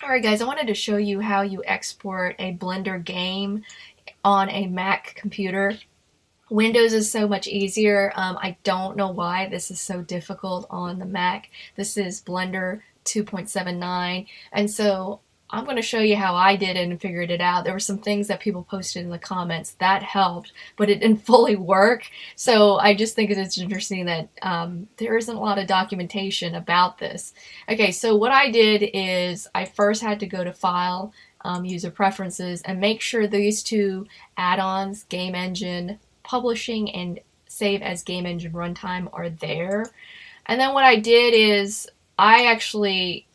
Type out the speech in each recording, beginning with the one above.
Alright guys, I wanted to show you how you export a Blender game on a Mac computer. Windows is so much easier. I don't know why this is so difficult on the Mac. This is Blender 2.79, and so I'm going to show you how I did it and figured it out. There were some things that people posted in the comments that helped, but it didn't fully work. So I just think it's interesting that there isn't a lot of documentation about this. Okay, so what I did is I first had to go to File, User Preferences, and make sure these two add-ons, Game Engine Publishing and Save as Game Engine Runtime, are there. And then what I did is I actually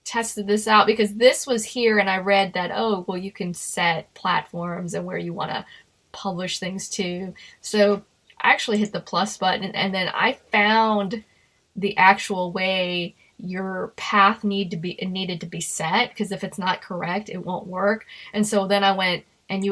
tested this out because this was here and I read that, oh, well, you can set platforms and where you want to publish things to. So I actually hit the plus button and then I found the actual way your path needed to be set, because if it's not correct, it won't work. And so then I went and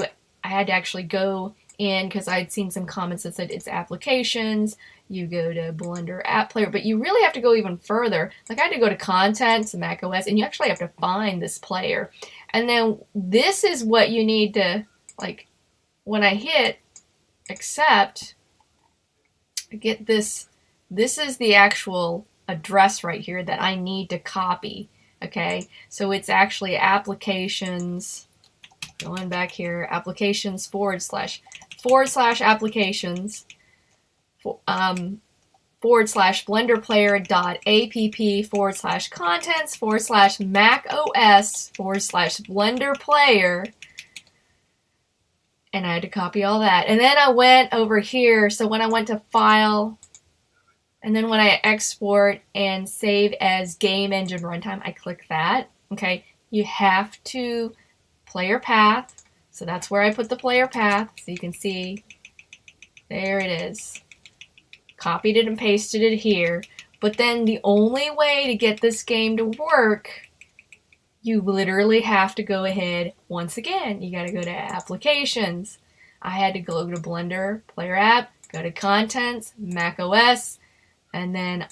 I had to actually go in, because I'd seen some comments that said it's applications, you go to Blender app player, but you really have to go even further. Like I had to go to contents, macOS, and you actually have to find this player. And then this is what you need to, like, when I hit accept, I get this. This is the actual address right here that I need to copy. Okay, so it's actually applications, going back here, applications / applications blenderplayer.app /contents /macOS /blenderplayer, and I had to copy all that. And then I went over here, so when I went to File, and then when I export and save as Game Engine Runtime, I click that. Okay, you have to player path. So that's where I put the player path. So you can see, there it is. Copied it and pasted it here. But then the only way to get this game to work, you literally have to go ahead, once again, you got to go to Applications. I had to go to Blender, Player App, go to Contents, macOS, and then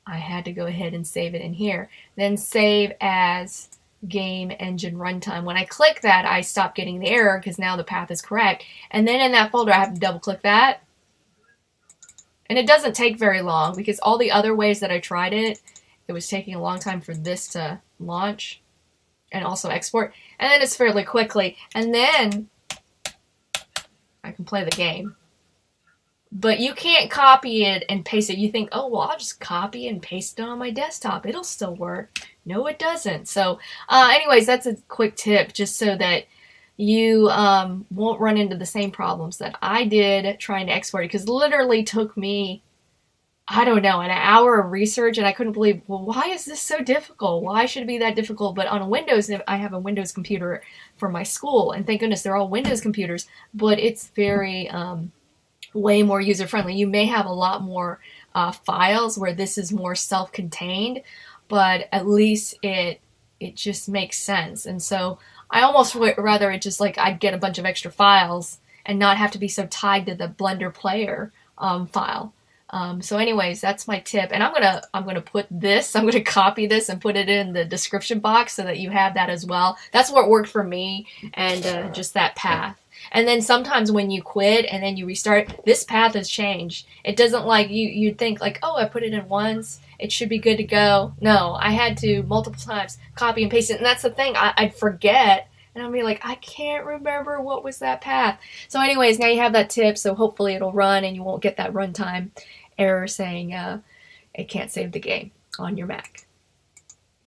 I had to go ahead and save it in here. Then save as Game Engine Runtime. When I click that, I stop getting the error because now the path is correct. And then in that folder, I have to double click that. And it doesn't take very long, because all the other ways that I tried it, it was taking a long time for this to launch and also export. And then it's fairly quickly. And then I can play the game. But you can't copy it and paste it. You think, oh, well, I'll just copy and paste it on my desktop. It'll still work. No, it doesn't. So anyways, that's a quick tip just so that you won't run into the same problems that I did trying to export it, because it literally took me, I don't know, an hour of research, and I couldn't believe, well, why is this so difficult? Why should it be that difficult? But on Windows, I have a Windows computer for my school, and thank goodness they're all Windows computers, but it's very way more user-friendly. You may have a lot more files where this is more self-contained, but at least it just makes sense. And so I almost would rather it just, like, I'd get a bunch of extra files and not have to be so tied to the Blender player file. So anyways, that's my tip. And I'm gonna put this, I'm gonna copy this and put it in the description box so that you have that as well. That's what worked for me, and just that path. And then sometimes when you quit and then you restart, this path has changed. It doesn't, like, you'd think like, oh, I put it in once, it should be good to go. No, I had to multiple times copy and paste it. And that's the thing, I'd forget and I'd be like, I can't remember what was that path. So anyways, now you have that tip, so hopefully it'll run and you won't get that runtime error saying it can't save the game on your Mac.